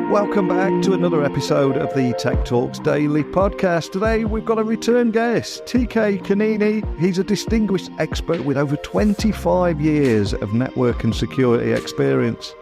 Welcome back to another episode of the Tech Talks Daily podcast. Today we've got a return guest, TK Keanini. He's a distinguished expert with over 25 years of network and security experience.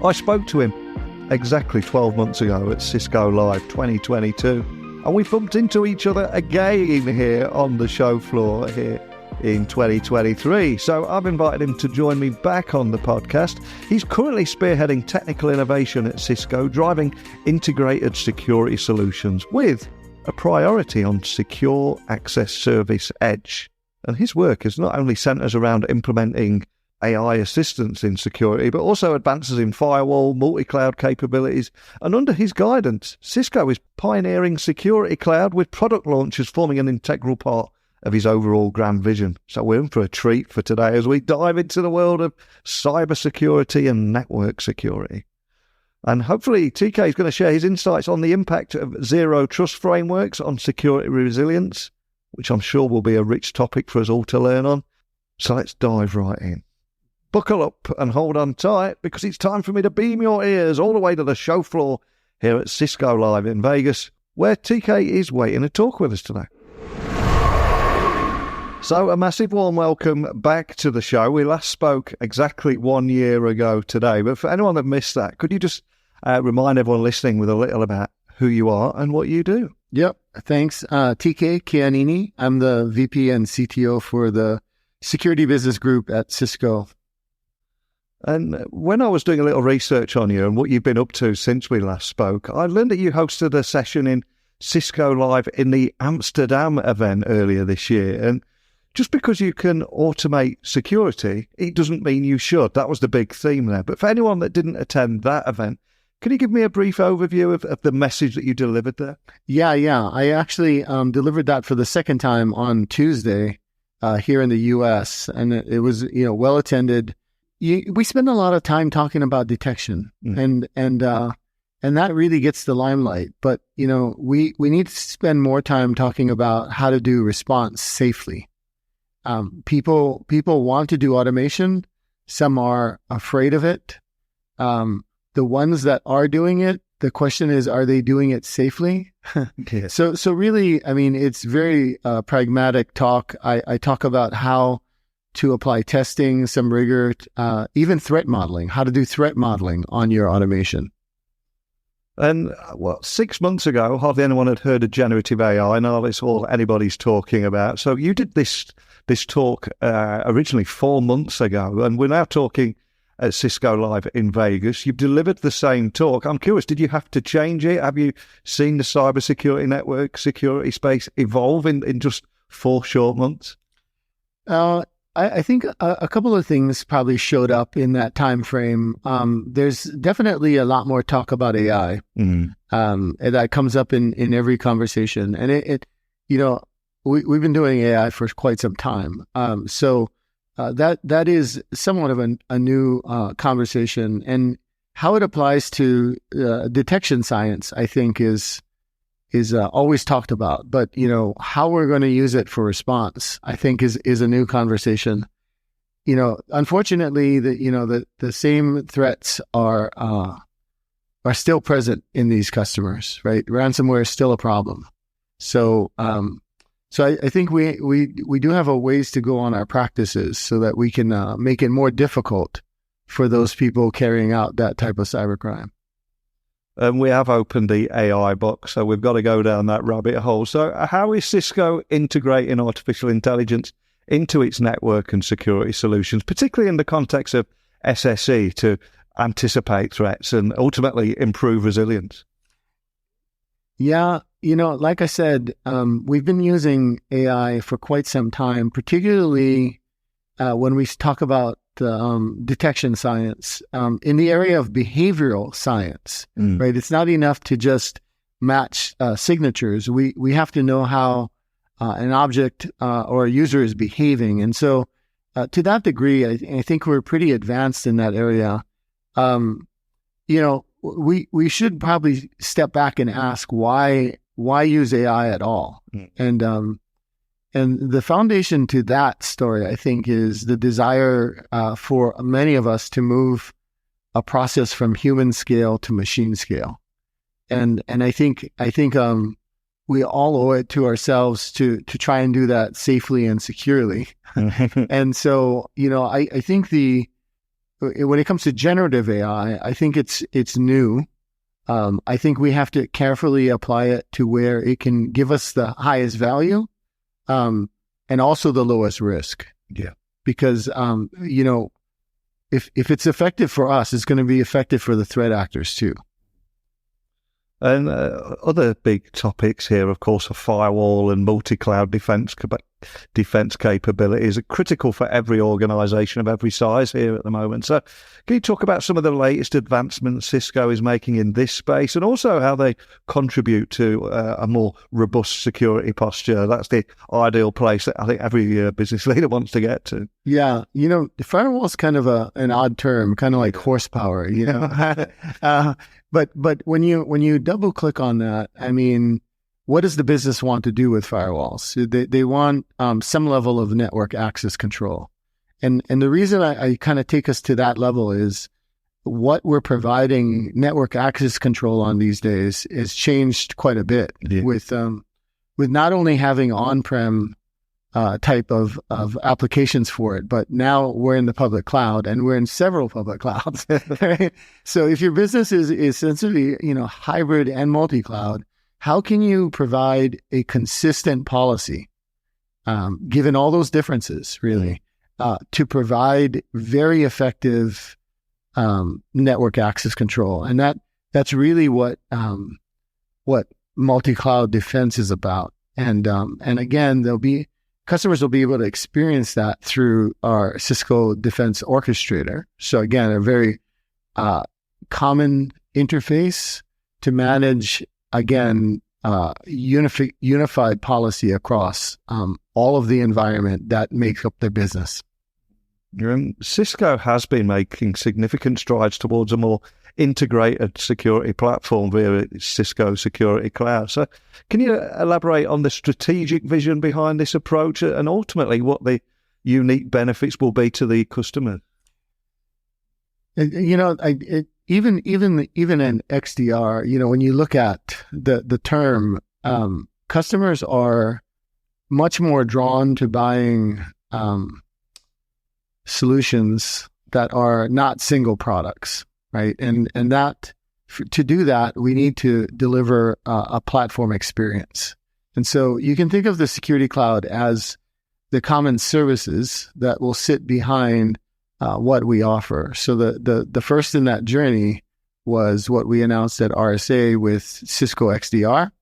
I spoke to him exactly 12 months ago at CiscoLive 2022, and we bumped into each other again here on the show floor here in 2023. So I've invited him to join me back on the podcast. He's currently spearheading technical innovation at Cisco, driving integrated security solutions with a priority on secure access service edge. And his work is not only centers around implementing AI assistance in security, but also advances in firewall, multi-cloud capabilities. And under his guidance, Cisco is pioneering Security Cloud, with product launches forming an integral part of his overall grand vision. So we're in for a treat for today as we dive into the world of cybersecurity and network security. And hopefully TK is going to share his insights on the impact of zero trust frameworks on security resilience, which I'm sure will be a rich topic for us all to learn on. So let's dive right in. Buckle up and hold on tight, because it's time for me to beam your ears all the way to the show floor here at CiscoLive in Vegas, where TK is waiting to talk with us today. So a massive warm welcome back to the show. We last spoke exactly 1 year ago today, but for anyone that missed that, could you just remind everyone listening with a little about who you are and what you do? Yep, thanks. TK Keanini. I'm the VP and CTO for the Security Business Group at Cisco. And when I was doing a little research on you and what you've been up to since we last spoke, I learned that you hosted a session in CiscoLive in the Amsterdam event earlier this year. And just because you can automate security, it doesn't mean you should. That was the big theme there. But for anyone that didn't attend that event, can you give me a brief overview of the message that you delivered there? Yeah. I actually delivered that for the second time on Tuesday here in the U.S., and it was well attended. We spend a lot of time talking about detection, and that really gets the limelight. But we need to spend more time talking about how to do response safely. People want to do automation. Some are afraid of it. The ones that are doing it, the question is, are they doing it safely? Yeah. So really, I mean, it's very pragmatic talk. I talk about how to apply testing, some rigor, even threat modeling, how to do threat modeling on your automation. And 6 months ago, hardly anyone had heard of generative AI. Now it's all anybody's talking about. So you did this talk originally 4 months ago, and we're now talking at CiscoLive in Vegas. You've delivered the same talk. I'm curious, did you have to change it? Have you seen the cybersecurity network security space evolve in just 4 short months? I think a couple of things probably showed up in that time frame. There's definitely a lot more talk about AI, and that comes up in every conversation. And we've been doing AI for quite some time. So that is somewhat of a new conversation, and how it applies to detection science, I think, is always talked about. But how we're going to use it for response, I think, is a new conversation. Unfortunately, the same threats are still present in these customers, right? Ransomware is still a problem. So I think we do have a ways to go on our practices so that we can make it more difficult for those people carrying out that type of cybercrime. And we have opened the AI box, so we've got to go down that rabbit hole. So how is Cisco integrating artificial intelligence into its network and security solutions, particularly in the context of SASE, to anticipate threats and ultimately improve resilience? Yeah, like I said, we've been using AI for quite some time, particularly when we talk about detection science in the area of behavioral science, right? It's not enough to just match signatures. We have to know how an object or a user is behaving. And so to that degree, I think we're pretty advanced in that area. We should probably step back and ask why use AI at all? And the foundation to that story, I think, is the desire for many of us to move a process from human scale to machine scale. And I think we all owe it to ourselves to try and do that safely and securely. And so, I think when it comes to generative AI, I think it's new. I think we have to carefully apply it to where it can give us the highest value, and also the lowest risk. Yeah. Because, if it's effective for us, it's going to be effective for the threat actors too. And other big topics here, of course, are firewall and multi-cloud defense capabilities are critical for every organization of every size here at the moment. So can you talk about some of the latest advancements Cisco is making in this space, and also how they contribute to a more robust security posture? That's the ideal place that I think every business leader wants to get to. Yeah. The firewall is kind of an odd term, kind of like horsepower, But when you double click on that, I mean, what does the business want to do with firewalls? They want some level of network access control. And the reason I kind of take us to that level is what we're providing network access control on these days has changed quite a bit. Yeah. With not only having on-prem type of applications for it, but now we're in the public cloud, and we're in several public clouds. Right? So if your business is essentially, hybrid and multi-cloud, how can you provide a consistent policy, given all those differences, really, to provide very effective network access control? And that's really what multi-cloud defense is about. And again, customers will be able to experience that through our Cisco Defense Orchestrator. So again, a very common interface to manage, again, unified policy across all of the environment that makes up their business. Cisco has been making significant strides towards a more integrated security platform via Cisco Security Cloud. So can you elaborate on the strategic vision behind this approach, and ultimately what the unique benefits will be to the customer? Even in XDR, when you look at the term, customers are much more drawn to buying solutions that are not single products. Right. And that to do that, we need to deliver a platform experience. And so you can think of the security cloud as the common services that will sit behind what we offer. So the first in that journey was what we announced at RSA with Cisco XDR.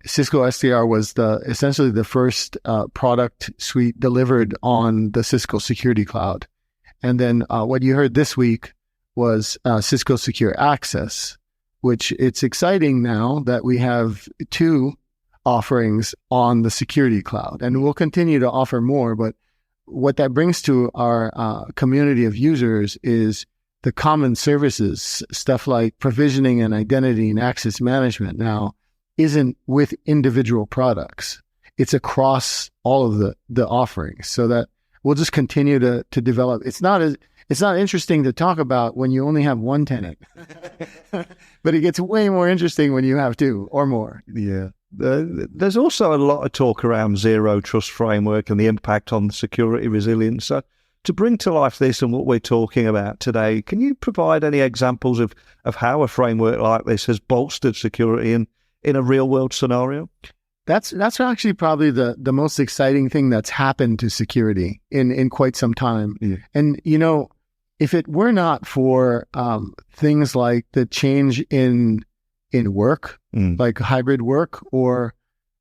Cisco XDR was essentially the first product suite delivered on the Cisco Security Cloud. And then what you heard this week was Cisco Secure Access, which it's exciting now that we have two offerings on the security cloud, and we'll continue to offer more. But what that brings to our community of users is the common services, stuff like provisioning and identity and access management now isn't with individual products. It's across all of the offerings, so that we'll just continue to develop. It's not interesting to talk about when you only have one tenant, but it gets way more interesting when you have two or more. Yeah. There's also a lot of talk around zero trust framework and the impact on security resilience. So to bring to life this and what we're talking about today, can you provide any examples of how a framework like this has bolstered security in a real world scenario? That's actually probably the most exciting thing that's happened to security in quite some time. Yeah. And, if it were not for things like the change in work, like hybrid work or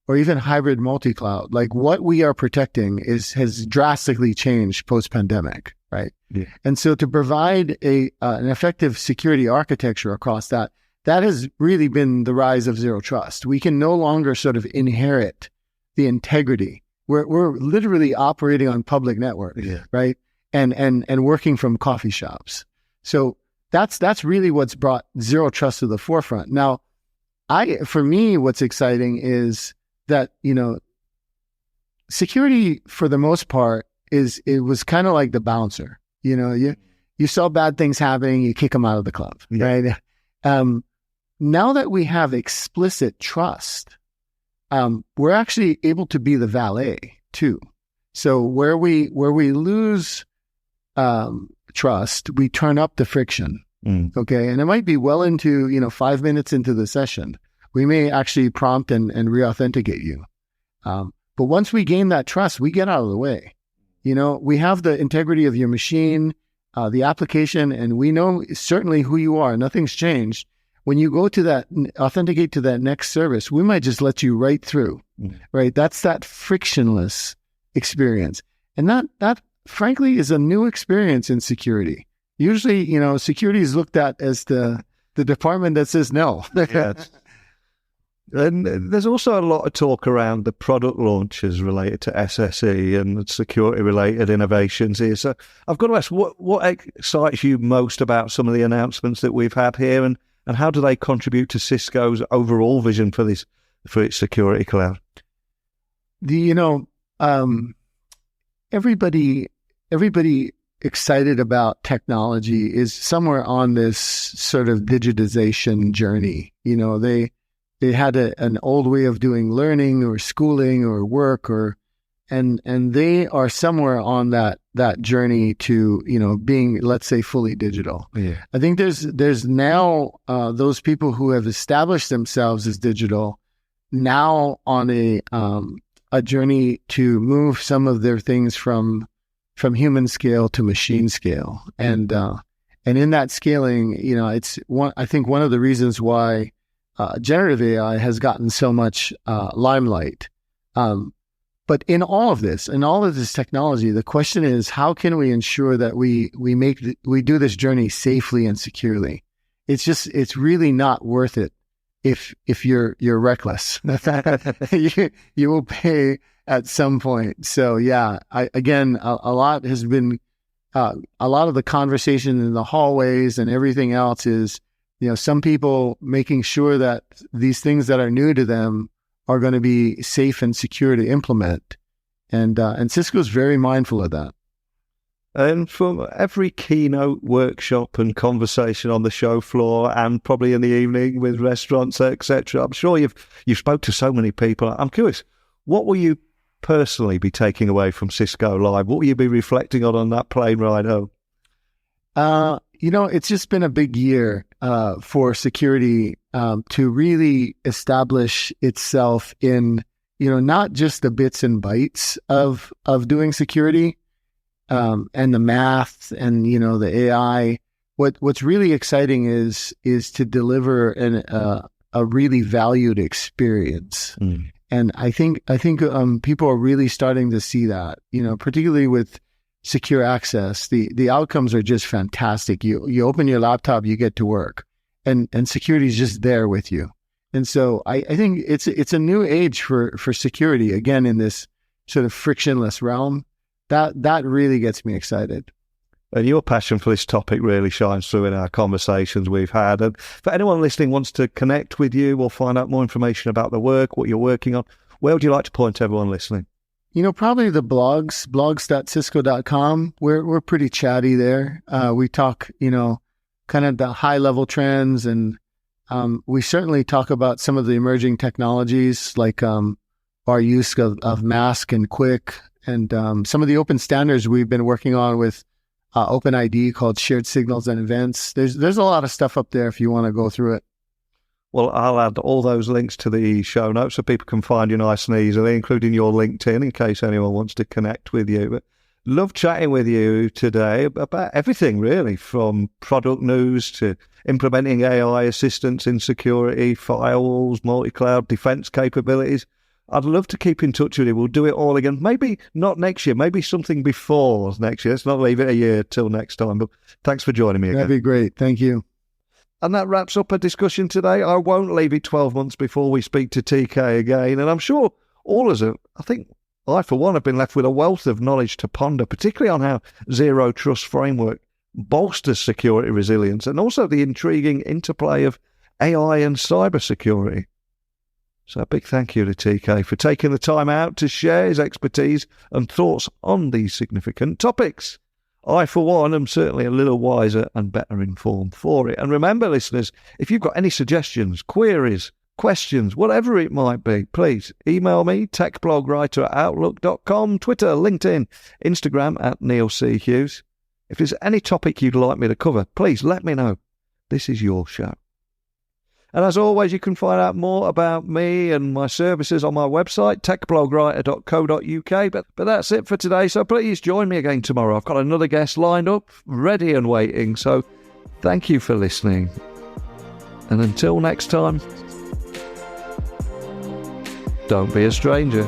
even hybrid multi-cloud, like what we are protecting has drastically changed post-pandemic, right? Yeah. And so to provide an effective security architecture across that has really been the rise of zero trust. We can no longer sort of inherit the integrity. We're literally operating on public networks, yeah, right? And working from coffee shops. So that's really what's brought zero trust to the forefront. Now, for me, what's exciting is that, security for the most part it was kind of like the bouncer. you saw bad things happening, you kick them out of the club, right? Now that we have explicit trust, we're actually able to be the valet too. So where we lose trust, we turn up the friction. Okay, and it might be well into 5 minutes into the session, we may actually prompt and re-authenticate you. But once we gain that trust, we get out of the way. We have the integrity of your machine, the application, and we know certainly who you are. Nothing's changed. When you go to that, authenticate to that next service, we might just let you right through, right? That's that frictionless experience. And that frankly is a new experience in security. Usually, security is looked at as the department that says no. Yes. And there's also a lot of talk around the product launches related to SSE and security-related innovations here. So I've got to ask, what excites you most about some of the announcements that we've had here, and how do they contribute to Cisco's overall vision for its security cloud? Everybody excited about technology is somewhere on this sort of digitization journey. They had an old way of doing learning or schooling or work, and they are somewhere on that journey to being, let's say, fully digital. Yeah. I think there's now those people who have established themselves as digital now on a journey to move some of their things from human scale to machine scale, and in that scaling, it's I think one of the reasons why generative AI has gotten so much limelight. But in all of this technology, the question is, how can we ensure that we do this journey safely and securely? It's really not worth it if you're reckless. you will pay at some point. So yeah, a lot has been a lot of the conversation in the hallways and everything else is, some people making sure that these things that are new to them are going to be safe and secure to implement. And Cisco's very mindful of that. And from every keynote, workshop and conversation on the show floor, and probably in the evening with restaurants, etc., I'm sure you've spoke to so many people. I'm curious, what will you personally be taking away from CiscoLive? What will you be reflecting on that plane ride home? It's just been a big year for security to really establish itself in, not just the bits and bytes of doing security and the math and, the AI. What's really exciting is to deliver a really valued experience. And I think people are really starting to see that, particularly with secure access. The outcomes are just fantastic. You open your laptop, you get to work, and security is just there with you. And so I think it's a new age for security, again, in this sort of frictionless realm. That really gets me excited. And your passion for this topic really shines through in our conversations we've had. And for anyone listening wants to connect with you or find out more information about the work, what you're working on, where would you like to point everyone listening? Probably the blogs.cisco.com. We're pretty chatty there. We talk, kind of the high level trends, and we certainly talk about some of the emerging technologies like our use of Mask and Quick, and some of the open standards we've been working on with OpenID called Shared Signals and Events. There's a lot of stuff up there if you want to go through it. Well, I'll add all those links to the show notes so people can find you nice and easily, including your LinkedIn in case anyone wants to connect with you. But love chatting with you today about everything, really, from product news to implementing AI assistance in security, firewalls, multi-cloud, defense capabilities. I'd love to keep in touch with you. We'll do it all again. Maybe not next year, maybe something before next year. Let's not leave it a year till next time. But thanks for joining me again. That'd be great. Thank you. And that wraps up our discussion today. I won't leave it 12 months before we speak to TK again. And I'm sure all of us, I think I, for one, have been left with a wealth of knowledge to ponder, particularly on how Zero Trust framework bolsters security resilience and also the intriguing interplay of AI and cybersecurity. So a big thank you to TK for taking the time out to share his expertise and thoughts on these significant topics. I, for one, am certainly a little wiser and better informed for it. And remember, listeners, if you've got any suggestions, queries, questions, whatever it might be, please email me, techblogwriter@outlook.com, Twitter, LinkedIn, Instagram @NeilCHughes. If there's any topic you'd like me to cover, please let me know. This is your show. And as always, you can find out more about me and my services on my website, techblogwriter.co.uk. But that's it for today. So please join me again tomorrow. I've got another guest lined up, ready and waiting. So thank you for listening. And until next time, don't be a stranger.